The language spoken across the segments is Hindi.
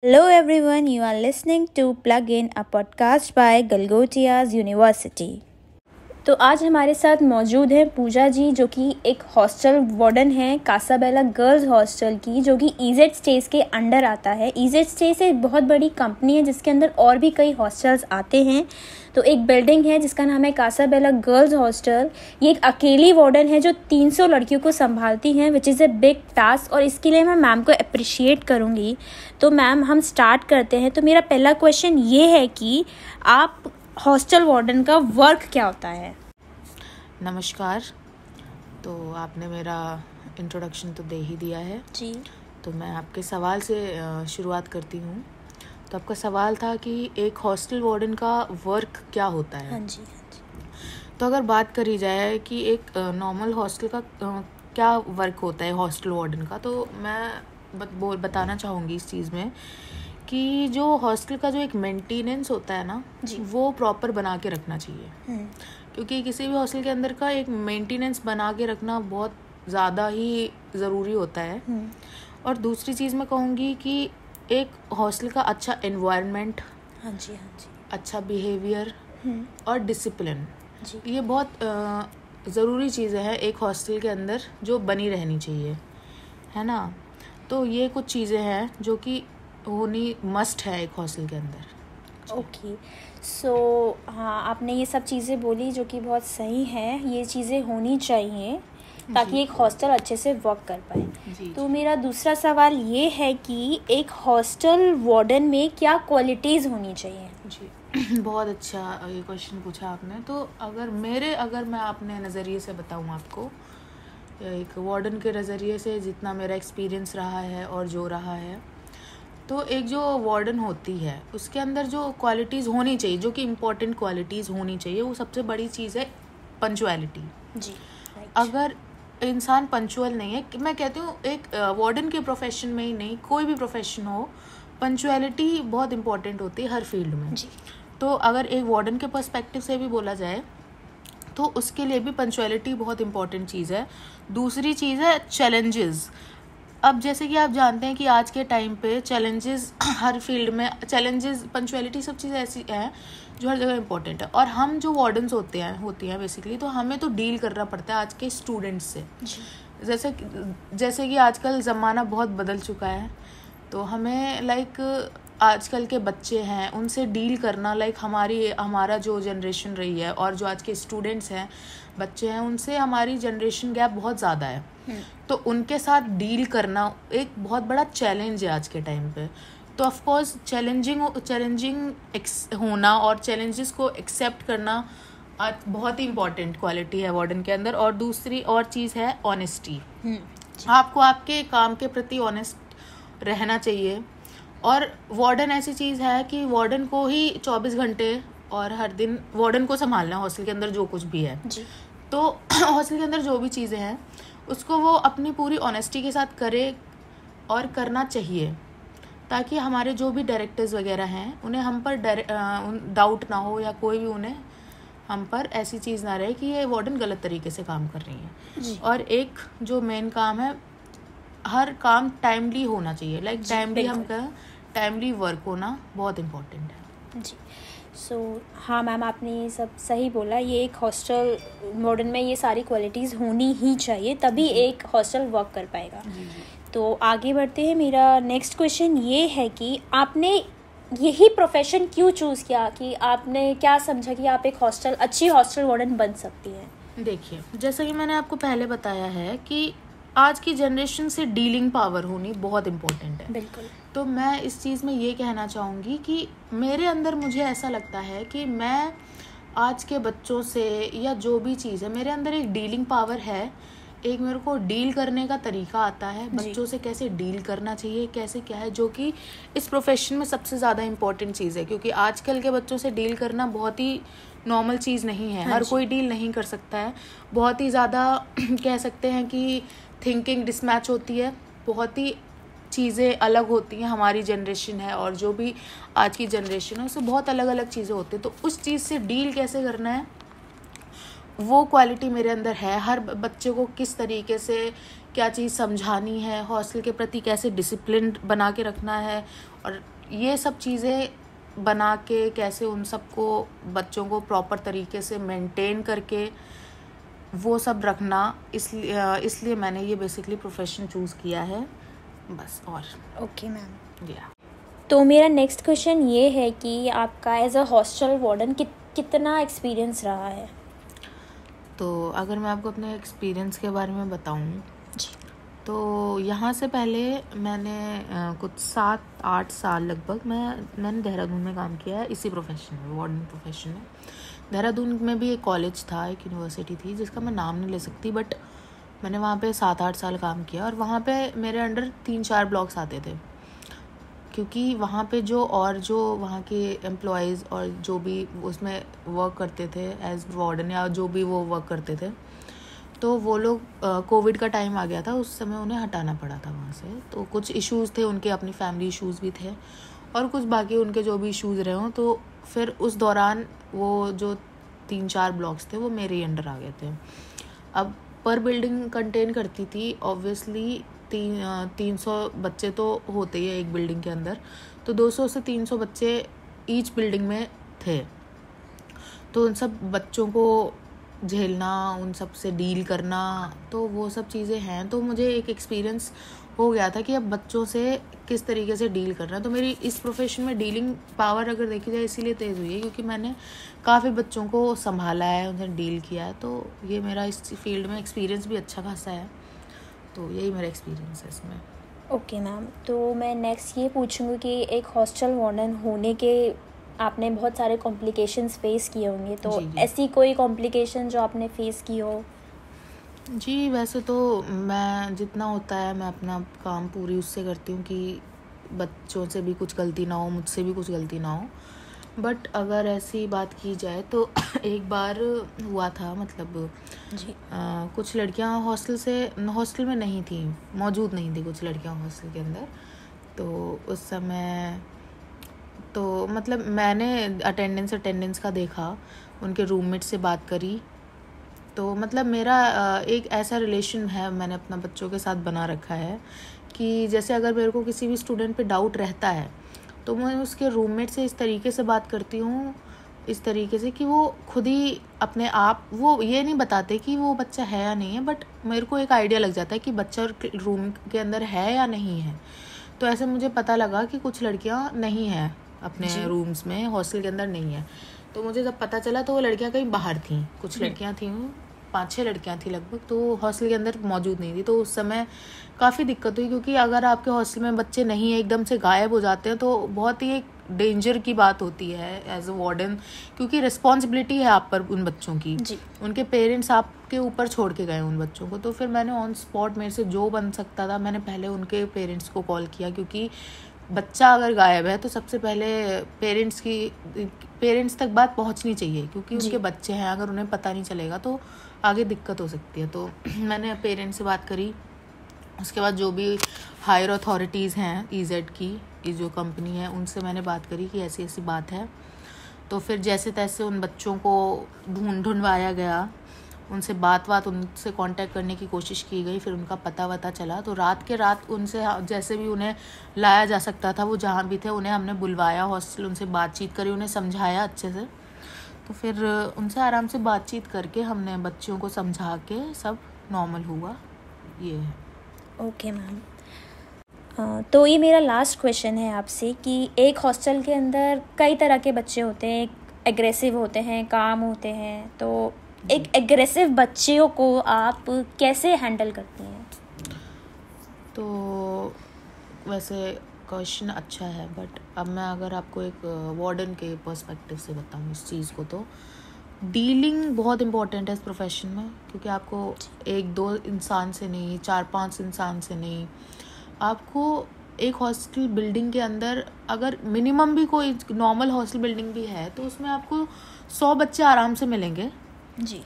Hello everyone, you are listening to Plug In, a podcast by Galgotias University. तो आज हमारे साथ मौजूद हैं पूजा जी, जो कि एक हॉस्टल वार्डन है कासाबेला गर्ल्स हॉस्टल की, जो कि ईजेड स्टेज के अंडर आता है। ईजेड स्टेज एक बहुत बड़ी कंपनी है जिसके अंदर और भी कई हॉस्टल्स आते हैं। तो एक बिल्डिंग है जिसका नाम है कासाबेला गर्ल्स हॉस्टल। ये एक अकेली वार्डन है जो 300 लड़कियों को संभालती हैं, which is a big task, और इसके लिए मैं मैम को अप्रिशिएट करूँगी। तो मैम, हम स्टार्ट करते हैं। तो मेरा पहला क्वेश्चन ये है कि आप हॉस्टल वार्डन का वर्क क्या होता है? नमस्कार। तो आपने मेरा इंट्रोडक्शन तो दे ही दिया है जी। तो मैं आपके सवाल से शुरुआत करती हूँ। तो आपका सवाल था कि एक हॉस्टल वार्डन का वर्क क्या होता है। हाँ जी। तो अगर बात करी जाए कि एक नॉर्मल हॉस्टल का क्या वर्क होता है हॉस्टल वार्डन का, तो मैं बताना चाहूँगी इस चीज़ में कि जो हॉस्टल का जो एक मेंटेनेंस होता है ना, वो प्रॉपर बना के रखना चाहिए। क्योंकि किसी भी हॉस्टल के अंदर का एक मेंटेनेंस बना के रखना बहुत ज़्यादा ही ज़रूरी होता है। और दूसरी चीज़ मैं कहूँगी कि एक हॉस्टल का अच्छा एनवायरनमेंट, हाँ जी, अच्छा बिहेवियर और डिसिप्लिन, ये बहुत ज़रूरी चीज़ें हैं एक हॉस्टल के अंदर जो बनी रहनी चाहिए, है ना। तो ये कुछ चीज़ें हैं जो कि होनी मस्ट है एक हॉस्टल के अंदर। ओके। सो हाँ, आपने ये सब चीज़ें बोली जो कि बहुत सही हैं। ये चीज़ें होनी चाहिए ताकि एक हॉस्टल अच्छे से वर्क कर पाए। तो मेरा दूसरा सवाल ये है कि एक हॉस्टल वार्डन में क्या क्वालिटीज़ होनी चाहिए? जी बहुत अच्छा ये क्वेश्चन पूछा आपने। तो अगर मैं अपने नज़रिए से बताऊँ आपको, एक वार्डन के नज़रिए से जितना मेरा एक्सपीरियंस रहा है और जो रहा है, तो एक जो वार्डन होती है उसके अंदर जो क्वालिटीज़ होनी चाहिए, जो कि इम्पोर्टेंट क्वालिटीज़ होनी चाहिए, वो सबसे बड़ी चीज़ है पंचुअलिटी। जी। अगर इंसान पंचुअल नहीं है, मैं कहती हूँ एक वार्डन के प्रोफेशन में ही नहीं, कोई भी प्रोफेशन हो, पंचुअलिटी बहुत इंपॉर्टेंट होती है हर फील्ड में। जी। तो अगर एक वार्डन के पर्सपेक्टिव से भी बोला जाए तो उसके लिए भी पंचुअलिटी बहुत इंपॉर्टेंट चीज़ है। दूसरी चीज़ है चैलेंजेस। अब जैसे कि आप जानते हैं कि आज के टाइम पे चैलेंजेस हर फील्ड में, चैलेंजेस, पंचुअलिटी, सब चीज़ें ऐसी हैं जो हर जगह इंपॉर्टेंट है। और हम जो वार्डन्स होती हैं बेसिकली, तो हमें तो डील करना पड़ता है आज के स्टूडेंट्स से। जैसे कि आजकल ज़माना बहुत बदल चुका है, तो हमें आजकल के बच्चे हैं उनसे डील करना, हमारा जो जनरेशन रही है और जो आज के स्टूडेंट्स हैं, बच्चे हैं, उनसे हमारी जनरेशन गैप बहुत ज़्यादा है। तो उनके साथ डील करना एक बहुत बड़ा चैलेंज है आज के टाइम पे। तो ऑफ कोर्स चैलेंजिंग होना और चैलेंजेस को एक्सेप्ट करना बहुत ही इंपॉर्टेंट क्वालिटी है वार्डन के अंदर। और दूसरी और चीज़ है ऑनेस्टी। आपको आपके काम के प्रति ऑनेस्ट रहना चाहिए। और वार्डन ऐसी चीज़ है कि वार्डन को ही 24 घंटे और हर दिन वार्डन को संभालना है हॉस्टल के अंदर जो कुछ भी है। तो हॉस्टल के अंदर जो भी चीज़ें हैं उसको वो अपनी पूरी ऑनेस्टी के साथ करे और करना चाहिए, ताकि हमारे जो भी डायरेक्टर्स वगैरह हैं उन्हें हम पर डाउट ना हो, या कोई भी उन्हें हम पर ऐसी चीज़ ना रहे कि ये वार्डन गलत तरीके से काम कर रही है। और एक जो मेन काम है, हर काम टाइमली होना चाहिए। टाइमली वर्क होना बहुत इम्पोर्टेंट है। जी। हाँ मैम, आपने ये सब सही बोला। ये एक हॉस्टल वार्डन में ये सारी क्वालिटीज़ होनी ही चाहिए, तभी एक हॉस्टल वर्क कर पाएगा। तो आगे बढ़ते हैं। मेरा नेक्स्ट क्वेश्चन ये है कि आपने यही प्रोफेशन क्यों चूज़ किया, कि आपने क्या समझा कि आप एक अच्छी हॉस्टल वार्डन बन सकती हैं? देखिए, जैसा कि मैंने आपको पहले बताया है कि आज की जनरेशन से डीलिंग पावर होनी बहुत इम्पोर्टेंट है। बिल्कुल। तो मैं इस चीज़ में ये कहना चाहूँगी कि मेरे अंदर मुझे ऐसा लगता है कि मैं आज के बच्चों से, या जो भी चीज़ है, मेरे अंदर एक डीलिंग पावर है। एक मेरे को डील करने का तरीका आता है, बच्चों से कैसे डील करना चाहिए, कैसे क्या है, जो कि इस प्रोफेशन में सबसे ज़्यादा इम्पोर्टेंट चीज़ है। क्योंकि आजकल के बच्चों से डील करना बहुत ही नॉर्मल चीज़ नहीं है। हर कोई डील नहीं कर सकता है। बहुत ही ज़्यादा कह सकते हैं कि थिंकिंग डिसमैच होती है, बहुत ही चीज़ें अलग होती हैं। हमारी जनरेशन है और जो भी आज की जनरेशन है, उससे बहुत अलग अलग चीज़ें होती हैं। तो उस चीज़ से डील कैसे करना है, वो क्वालिटी मेरे अंदर है। हर बच्चे को किस तरीके से क्या चीज़ समझानी है, हॉस्टल के प्रति कैसे डिसिप्लिन बना के रखना है, और ये सब चीज़ें बना के कैसे उन सबको बच्चों को प्रॉपर तरीके से मेंटेन करके वो सब रखना, इसलिए मैंने ये बेसिकली प्रोफेशन चूज़ किया है बस। और ओके मैम। या तो मेरा नेक्स्ट क्वेश्चन ये है कि आपका एज अ हॉस्टल वार्डन कितना एक्सपीरियंस रहा है? तो अगर मैं आपको अपने एक्सपीरियंस के बारे में बताऊं जी। तो यहाँ से पहले मैंने कुछ 7-8 साल लगभग मैंने देहरादून में काम किया है इसी प्रोफेशन में, वार्डन प्रोफेशन में। देहरादून में भी एक कॉलेज था, एक यूनिवर्सिटी थी जिसका मैं नाम नहीं ले सकती, बट मैंने वहाँ पे 7-8 साल काम किया। और वहाँ पे मेरे अंडर 3-4 ब्लॉक्स आते थे, क्योंकि वहाँ पे जो वहाँ के एम्प्लॉयज़ और जो भी उसमें वर्क करते थे एज वार्डन या जो भी वो वर्क करते थे, तो वो लोग कोविड का टाइम आ गया था, उस समय उन्हें हटाना पड़ा था वहाँ से। तो कुछ इश्यूज़ थे उनके, अपनी फैमिली इश्यूज़ भी थे और कुछ बाकी उनके जो भी इश्यूज़ रहे हों, तो फिर उस दौरान वो जो 3-4 ब्लॉक्स थे वो मेरे ही अंडर आ गए थे। अब पर बिल्डिंग कंटेन करती थी ऑब्वियसली 300 बच्चे तो होते ही है एक बिल्डिंग के अंदर, तो 200 से 300 बच्चे ईच बिल्डिंग में थे। तो उन सब बच्चों को झेलना, उन सब से डील करना, तो वो सब चीज़ें हैं। तो मुझे एक एक्सपीरियंस हो गया था कि अब बच्चों से किस तरीके से डील करना है। तो मेरी इस प्रोफेशन में डीलिंग पावर अगर देखी जाए इसीलिए तेज़ हुई है क्योंकि मैंने काफ़ी बच्चों को संभाला है, उनसे डील किया है। तो ये मेरा इस फील्ड में एक्सपीरियंस भी अच्छा खासा है। तो यही मेरा एक्सपीरियंस है इसमें। ओके मैम, तो मैं नेक्स्ट ये पूछूंगी कि एक हॉस्टल वार्डन होने के आपने बहुत सारे कॉम्प्लिकेशंस फेस किए होंगे, तो जी। ऐसी कोई कॉम्प्लिकेशन जो आपने फेस की हो? जी, वैसे तो मैं जितना होता है मैं अपना काम पूरी उससे करती हूँ कि बच्चों से भी कुछ गलती ना हो, मुझसे भी कुछ गलती ना हो। बट अगर ऐसी बात की जाए तो एक बार हुआ था, मतलब जी। कुछ लड़कियां हॉस्टल में नहीं थी, मौजूद नहीं थी कुछ लड़कियां हॉस्टल के अंदर। तो उस समय तो मतलब मैंने अटेंडेंस का देखा, उनके रूममेट से बात करी। तो मतलब मेरा एक ऐसा रिलेशन है मैंने अपना बच्चों के साथ बना रखा है कि जैसे अगर मेरे को किसी भी स्टूडेंट पे डाउट रहता है तो मैं उसके रूममेट से इस तरीके से बात करती हूँ, इस तरीके से कि वो खुद ही अपने आप, वो ये नहीं बताते कि वो बच्चा है या नहीं है, बट मेरे को एक आइडिया लग जाता है कि बच्चा रूम के अंदर है या नहीं है। तो ऐसे मुझे पता लगा कि कुछ लड़कियां नहीं हैं अपने रूम्स में, हॉस्टल के अंदर नहीं है। तो मुझे जब पता चला तो वो लड़कियां कहीं बाहर थीं, कुछ लड़कियां थीं, 5-6 लड़कियां थी लगभग, तो हॉस्टल के अंदर मौजूद नहीं थी। तो उस समय काफ़ी दिक्कत हुई क्योंकि अगर आपके हॉस्टल में बच्चे नहीं है, एकदम से गायब हो जाते हैं, तो बहुत ही एक डेंजर की बात होती है एज अ वार्डन, क्योंकि रिस्पॉन्सिबिलिटी है आप पर उन बच्चों की। उनके पेरेंट्स आपके ऊपर छोड़ के गए उन बच्चों को। तो फिर मैंने ऑन स्पॉट, मेरे से जो बन सकता था, मैंने पहले उनके पेरेंट्स को कॉल किया, क्योंकि बच्चा अगर गायब है तो सबसे पहले पेरेंट्स तक बात पहुंचनी चाहिए, क्योंकि उनके बच्चे हैं, अगर उन्हें पता नहीं चलेगा तो आगे दिक्कत हो सकती है। तो मैंने पेरेंट्स से बात करी। उसके बाद जो भी हायर अथॉरिटीज़ हैं EZ की, ये जो कंपनी है, उनसे मैंने बात करी कि ऐसी ऐसी बात है। तो फिर जैसे तैसे उन बच्चों को ढूंढवाया गया, उनसे उनसे कांटेक्ट करने की कोशिश की गई, फिर उनका पता चला। तो रात उनसे जैसे भी उन्हें लाया जा सकता था, वो जहाँ भी थे उन्हें हमने बुलवाया हॉस्टल, उनसे बातचीत करी, उन्हें समझाया अच्छे से। तो फिर उनसे आराम से बातचीत करके हमने बच्चों को समझा के सब नॉर्मल हुआ। ये है। ओके मैम, तो ये मेरा लास्ट क्वेश्चन है आपसे कि एक हॉस्टल के अंदर कई तरह के बच्चे होते हैं, एग्रेसिव होते हैं, काम होते हैं, तो एक एग्रेसिव बच्चियों को आप कैसे हैंडल करती हैं? तो वैसे क्वेश्चन अच्छा है, बट अब मैं अगर आपको एक वार्डन के पर्सपेक्टिव से बताऊँ इस चीज़ को, तो डीलिंग बहुत इम्पोर्टेंट है इस प्रोफेशन में, क्योंकि आपको 1-2 इंसान से नहीं, 4-5 इंसान से नहीं, आपको एक हॉस्टल बिल्डिंग के अंदर अगर मिनिमम भी कोई नॉर्मल हॉस्टल बिल्डिंग भी है तो उसमें आपको 100 बच्चे आराम से मिलेंगे जी।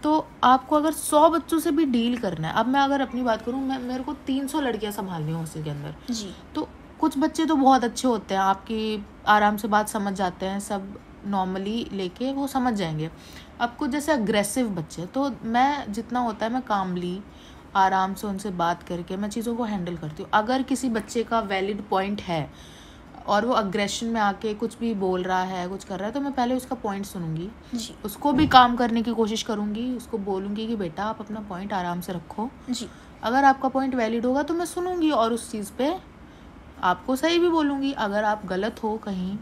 तो आपको अगर 100 बच्चों से भी डील करना है, अब मैं अगर अपनी बात करूँ, मेरे को 300 लड़कियां संभालनी है हॉस्टल के अंदर जी। तो कुछ बच्चे तो बहुत अच्छे होते हैं, आपकी आराम से बात समझ जाते हैं, सब नॉर्मली लेके वो समझ जाएंगे। अब कुछ जैसे अग्रेसिव बच्चे, तो मैं जितना होता है मैं कामली आराम से उनसे बात करके मैं चीज़ों को हैंडल करती हूँ। अगर किसी बच्चे का वैलिड पॉइंट है और वो अग्रेशन में आके कुछ भी बोल रहा है, कुछ कर रहा है, तो मैं पहले उसका पॉइंट सुनूंगी, उसको भी काम करने की कोशिश करूंगी, उसको बोलूंगी कि बेटा आप अपना पॉइंट आराम से रखो जी। अगर आपका पॉइंट वैलिड होगा तो मैं सुनूंगी और उस चीज़ पे आपको सही भी बोलूंगी। अगर आप गलत हो कहीं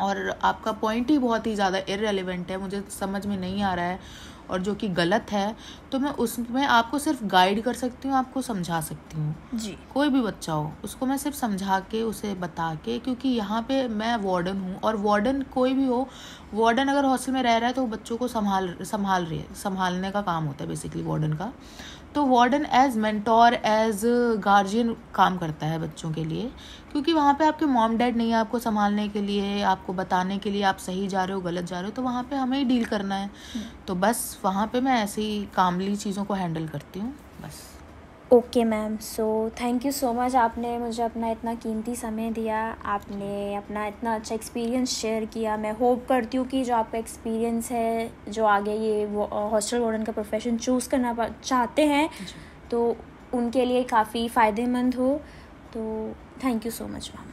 और आपका पॉइंट ही बहुत ही ज़्यादा इररेलेवेंट है, मुझे समझ में नहीं आ रहा है और जो कि गलत है, तो मैं उसमें आपको सिर्फ गाइड कर सकती हूँ, आपको समझा सकती हूँ जी। कोई भी बच्चा हो उसको मैं सिर्फ समझा के, उसे बता के, क्योंकि यहाँ पे मैं वार्डन हूँ और वार्डन कोई भी हो, वार्डन अगर हॉस्टल में रह रहा है तो बच्चों को संभालने का काम होता है बेसिकली वार्डन का। तो warden as mentor, as guardian काम करता है बच्चों के लिए, क्योंकि वहाँ पे आपके मॉम डैड नहीं है आपको संभालने के लिए, आपको बताने के लिए आप सही जा रहे हो गलत जा रहे हो, तो वहाँ पे हमें ही डील करना है। तो बस वहाँ पे मैं ऐसे ही कामली चीज़ों को हैंडल करती हूँ बस। Okay ma'am, so thank you so much, आपने मुझे अपना इतना कीमती समय दिया, आपने अपना इतना अच्छा एक्सपीरियंस शेयर किया। मैं होप करती हूँ कि जो आपका एक्सपीरियंस है, जो आगे ये हॉस्टल वार्डन का प्रोफेशन चूज़ करना चाहते हैं तो उनके लिए काफ़ी फ़ायदेमंद हो। तो thank you so much ma'am.